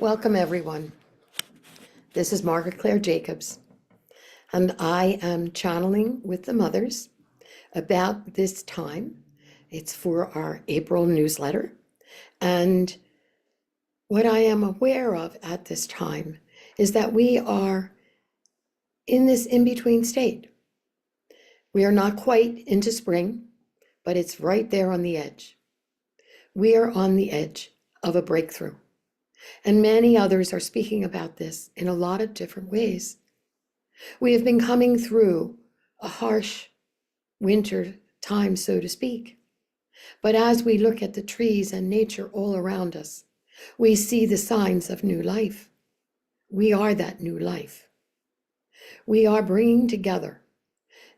Welcome, everyone. This is Margaret Claire Jacobs, and I am channeling with the mothers about this time. It's for our April newsletter. And what I am aware of at this time is that we are in this in-between state. We are not quite into spring, but it's right there on the edge. We are on the edge of a breakthrough. And many others are speaking about this in a lot of different ways. We have been coming through a harsh winter time, so to speak. But as we look at the trees and nature all around us, we see the signs of new life. We are that new life. We are bringing together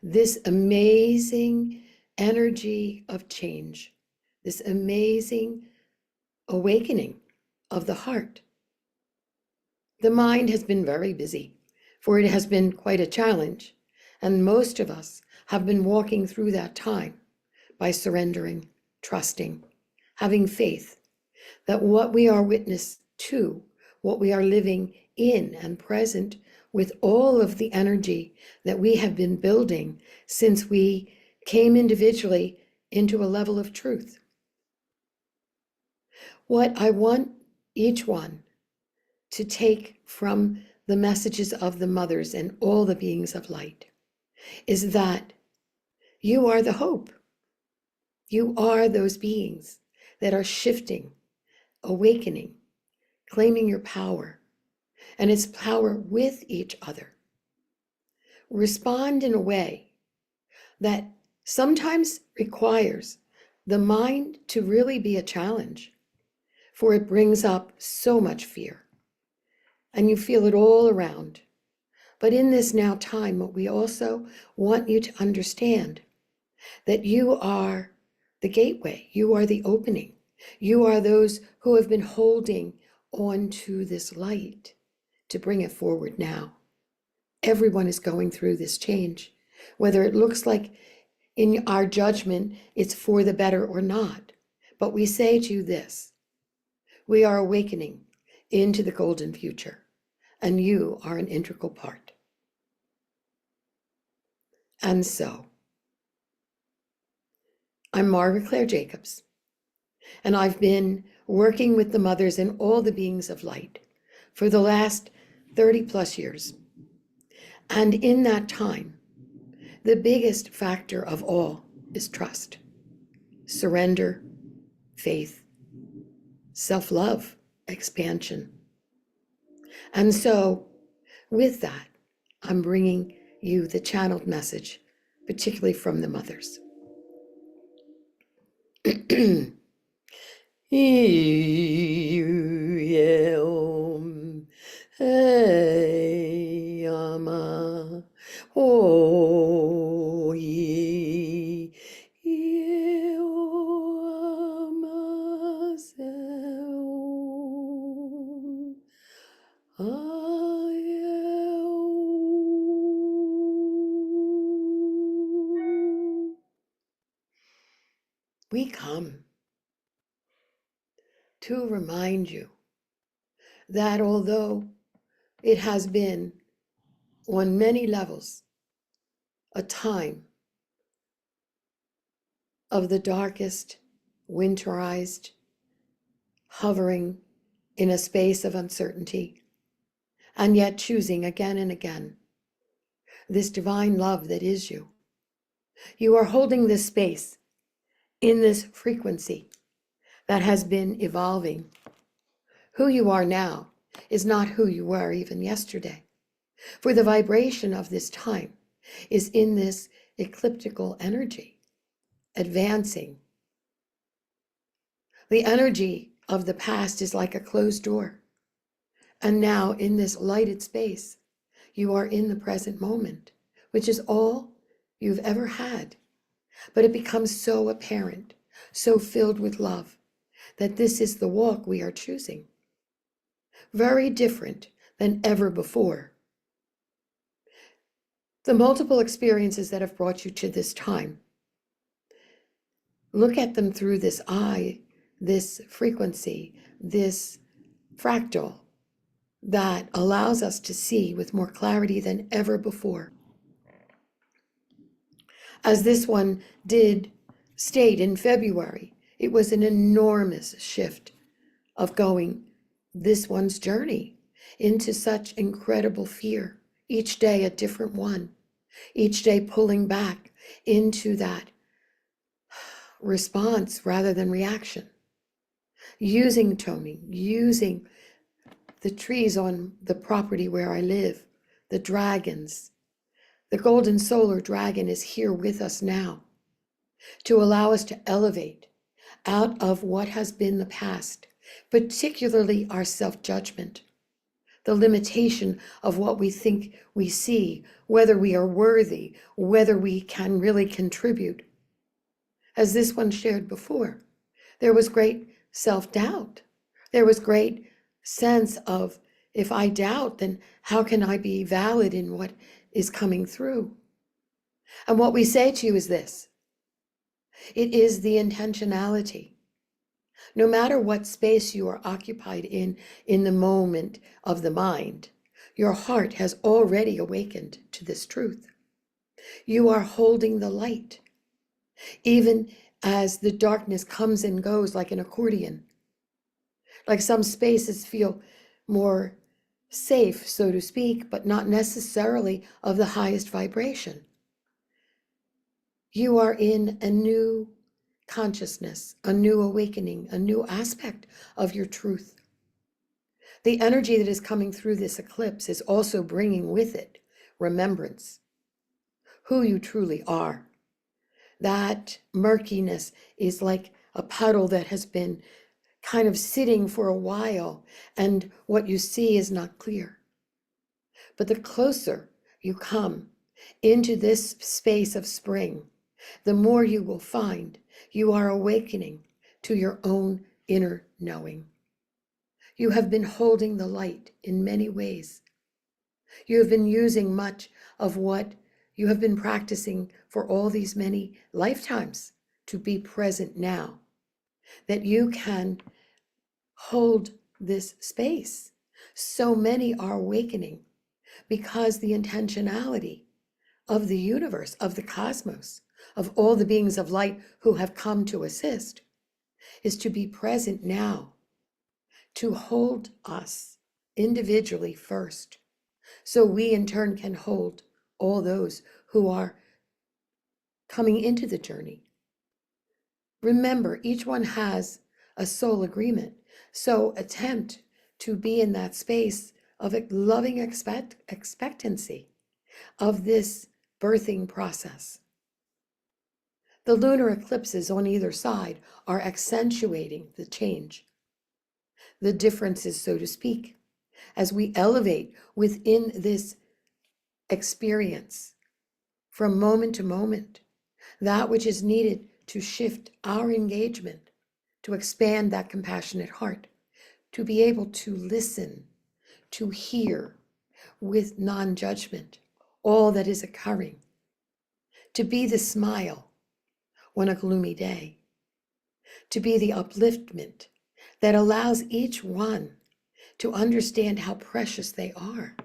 this amazing energy of change, this amazing awakening of the heart. The mind has been very busy, for it has been quite a challenge, and most of us have been walking through that time by surrendering, trusting, having faith that what we are witness to, what we are living in and present with all of the energy that we have been building since we came individually into a level of truth. What I want each one to take from the messages of the mothers and all the beings of light is that you are the hope. You are those beings that are shifting, awakening, claiming your power, and its power with each other. Respond in a way that sometimes requires the mind to really be a challenge, for it brings up so much fear, and you feel it all around. But in this now time, what we also want you to understand that you are the gateway, you are the opening, you are those who have been holding on to this light to bring it forward now. Everyone is going through this change, whether it looks like in our judgment it's for the better or not. But we say to you this: we are awakening into the golden future, and you are an integral part. And so, I'm Margaret Claire Jacobs, and I've been working with the mothers and all the beings of light for the last 30 plus years. And in that time, the biggest factor of all is trust, surrender, faith, self-love, expansion. And so with that, I'm bringing you the channeled message, particularly from the mothers. We come to remind you that although it has been on many levels a time of the darkest, winterized, hovering in a space of uncertainty, and yet choosing again and again this divine love that is you. You are holding this space in this frequency that has been evolving. Who you are now is not who you were even yesterday, for the vibration of this time is in this ecliptical energy, advancing. The energy of the past is like a closed door. And now in this lighted space, you are in the present moment, which is all you've ever had. But it becomes so apparent, so filled with love, that this is the walk we are choosing. Very different than ever before. The multiple experiences that have brought you to this time, look at them through this eye, this frequency, this fractal, that allows us to see with more clarity than ever before. As this one did state in February, it was an enormous shift of going this one's journey into such incredible fear, each day a different one, each day pulling back into that response rather than reaction, using toning, using the trees on the property where I live, the dragons. The golden solar dragon is here with us now to allow us to elevate out of what has been the past, particularly our self-judgment, the limitation of what we think we see, whether we are worthy, whether we can really contribute. As this one shared before, there was great self-doubt. There was great sense of, if I doubt, then how can I be valid in what is coming through? And what we say to you is this: it is the intentionality. No matter what space you are occupied in the moment of the mind, your heart has already awakened to this truth. You are holding the light. Even as the darkness comes and goes like an accordion, like some spaces feel more safe, so to speak, but not necessarily of the highest vibration. You are in a new consciousness, a new awakening, a new aspect of your truth. The energy that is coming through this eclipse is also bringing with it remembrance, who you truly are. That murkiness is like a puddle that has been kind of sitting for a while, and what you see is not clear. But the closer you come into this space of spring, the more you will find you are awakening to your own inner knowing. You have been holding the light in many ways. You have been using much of what you have been practicing for all these many lifetimes to be present now, that you can hold this space. So many are awakening because the intentionality of the universe, of the cosmos, of all the beings of light who have come to assist, is to be present now, to hold us individually first, so we in turn can hold all those who are coming into the journey. Remember, each one has a soul agreement, so attempt to be in that space of loving expectancy of this birthing process. The lunar eclipses on either side are accentuating the change, the differences, so to speak, as we elevate within this experience from moment to moment, that which is needed to shift our engagement, to expand that compassionate heart, to be able to listen, to hear with non-judgment all that is occurring, to be the smile on a gloomy day, to be the upliftment that allows each one to understand how precious they are.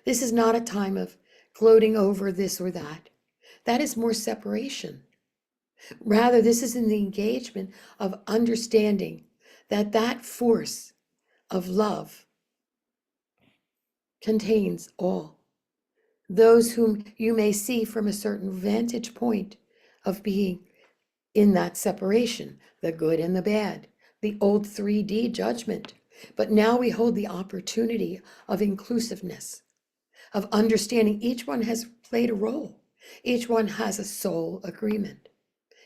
This is not a time of gloating over this or that. That is more separation. Rather, this is in the engagement of understanding that that force of love contains all. Those whom you may see from a certain vantage point of being in that separation, the good and the bad, the old 3D judgment. But now we hold the opportunity of inclusiveness, of understanding each one has played a role. Each one has a soul agreement.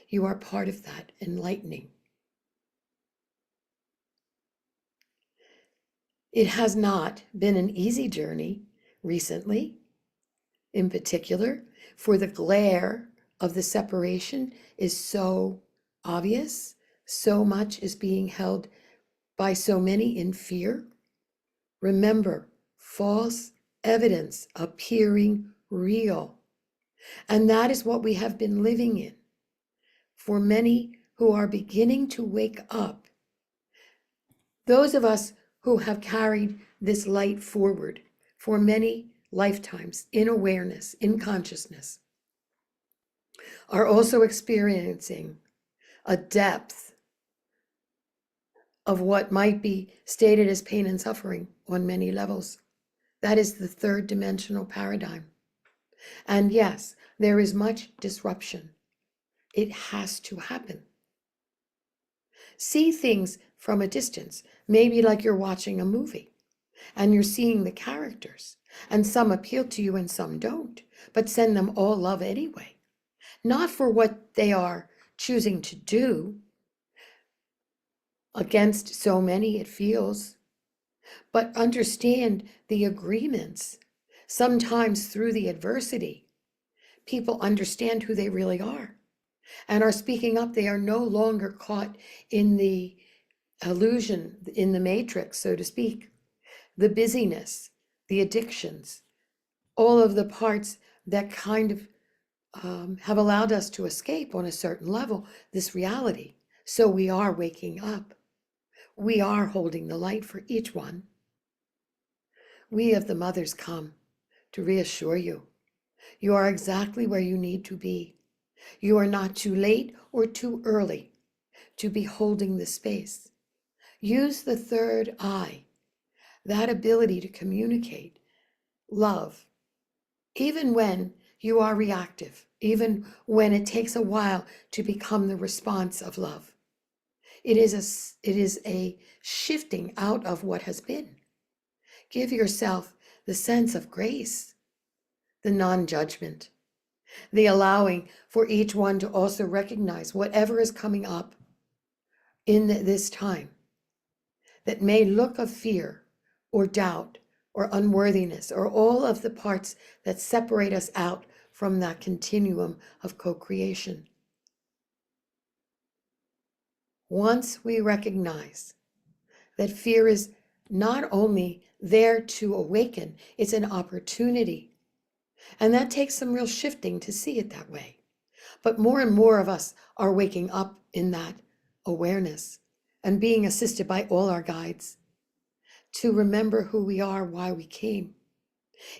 You are part of that enlightening. It has not been an easy journey recently, in particular, for the glare of the separation is so obvious. So much is being held by so many in fear. Remember, false evidence appearing real. And that is what we have been living in. For many who are beginning to wake up, those of us who have carried this light forward for many lifetimes in awareness, in consciousness, are also experiencing a depth of what might be stated as pain and suffering on many levels. That is the third dimensional paradigm. And yes, there is much disruption. It has to happen. See things from a distance, maybe like you're watching a movie and you're seeing the characters, and some appeal to you and some don't, but send them all love anyway. Not for what they are choosing to do against so many, it feels, but understand the agreements. Sometimes through the adversity, people understand who they really are and are speaking up. They are no longer caught in the illusion, in the matrix, so to speak, the busyness, the addictions, all of the parts that kind of have allowed us to escape on a certain level this reality. So we are waking up. We are holding the light for each one. We of the mothers come to reassure you. You are exactly where you need to be. You are not too late or too early to be holding the space. Use the third eye, that ability to communicate love, even when you are reactive, even when it takes a while to become the response of love. It is a shifting out of what has been. Give yourself the sense of grace, the non-judgment, the allowing for each one to also recognize whatever is coming up in this time that may look of fear or doubt or unworthiness or all of the parts that separate us out from that continuum of co-creation. Once we recognize that fear is not only there to awaken, it's an opportunity. And that takes some real shifting to see it that way. But more and more of us are waking up in that awareness and being assisted by all our guides to remember who we are, why we came.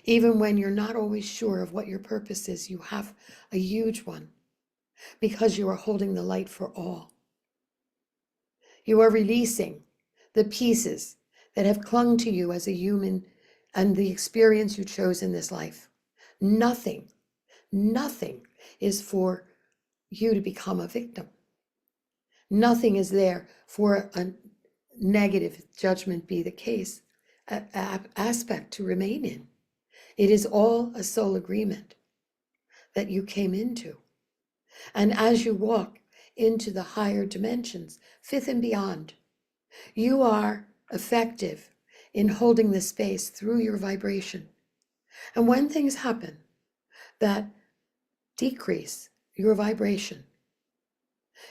Even when you're not always sure of what your purpose is, you have a huge one because you are holding the light for all. You are releasing the pieces that have clung to you as a human and the experience you chose in this life. Nothing is for you to become a victim. Nothing is there for a negative judgment be the case, aspect to remain in. It is all a soul agreement that you came into. And as you walk into the higher dimensions, fifth and beyond, you are effective in holding the space through your vibration. And when things happen that decrease your vibration,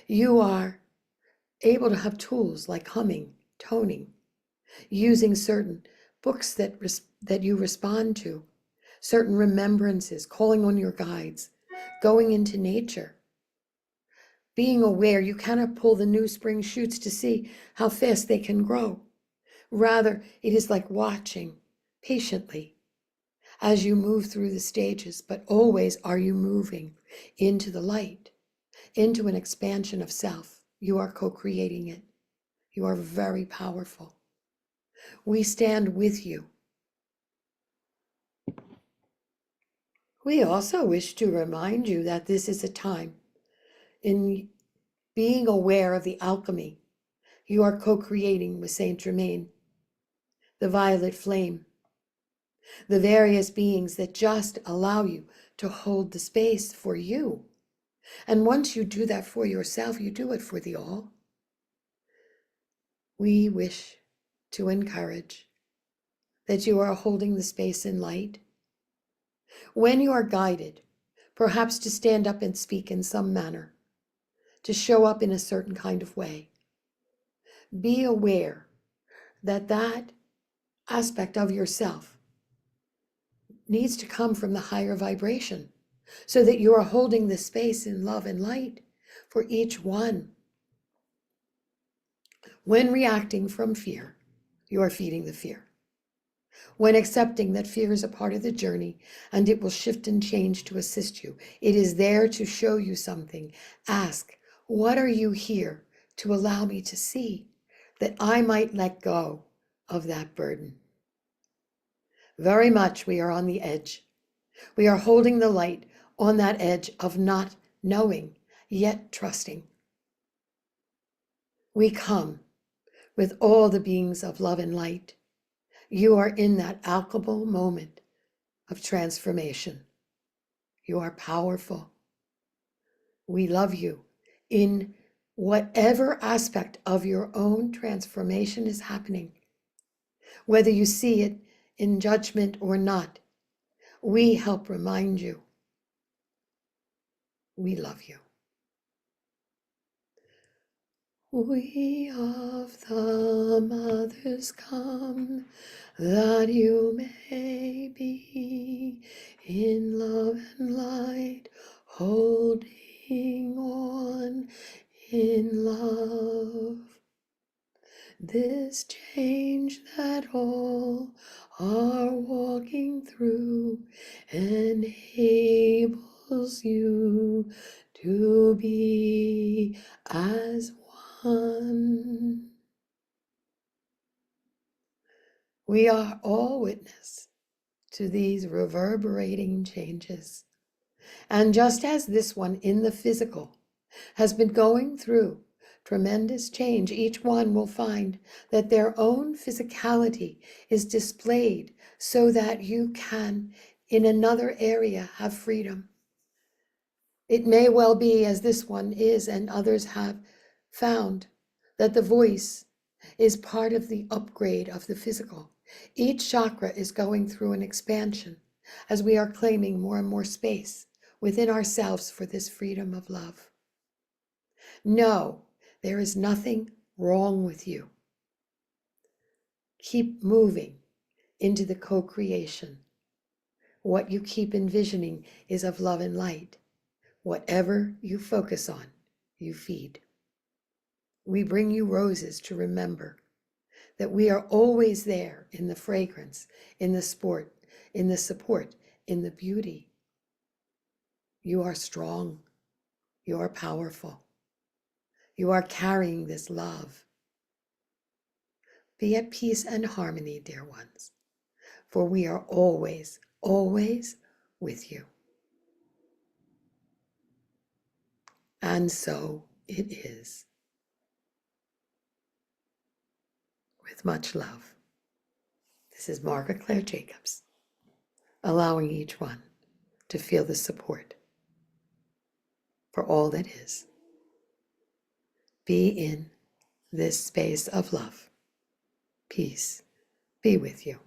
you are able to have tools like humming, toning, using certain books that you respond to, certain remembrances, calling on your guides, going into nature, being aware you cannot pull the new spring shoots to see how fast they can grow. Rather, it is like watching patiently as you move through the stages, but always are you moving into the light, into an expansion of self. You are co-creating it. You are very powerful. We stand with you. We also wish to remind you that this is a time in being aware of the alchemy you are co-creating with Saint Germain, the violet flame, the various beings that just allow you to hold the space for you. And once you do that for yourself, you do it for the all. We wish to encourage that you are holding the space in light. When you are guided, perhaps to stand up and speak in some manner, to show up in a certain kind of way, be aware that that aspect of yourself needs to come from the higher vibration so that you are holding the space in love and light for each one. When reacting from fear, you are feeding the fear. When accepting that fear is a part of the journey and it will shift and change to assist you, it is there to show you something. Ask, what are you here to allow me to see that I might let go of that burden? Very much we are on the edge. We are holding the light on that edge of not knowing, yet trusting. We come with all the beings of love and light. You are in that alchemical moment of transformation. You are powerful. We love you in whatever aspect of your own transformation is happening. Whether you see it in judgment or not, we help remind you we love you. We of the mothers come, that you may be in love and light, holding on in love. This change that all are walking through enables you to be as one. We are all witness to these reverberating changes. And just as this one in the physical has been going through tremendous change, each one will find that their own physicality is displayed so that you can, in another area, have freedom. It may well be, as this one is and others have found, that the voice is part of the upgrade of the physical. Each chakra is going through an expansion as we are claiming more and more space within ourselves for this freedom of love. No, there is nothing wrong with you. Keep moving into the co-creation. What you keep envisioning is of love and light. Whatever you focus on, you feed. We bring you roses to remember that we are always there in the fragrance, in the sport, in the support, in the beauty. You are strong. You are powerful. You are carrying this love. Be at peace and harmony, dear ones, for we are always, always with you. And so it is. With much love. This is Margaret Claire Jacobs, allowing each one to feel the support for all that is. Be in this space of love. Peace be with you.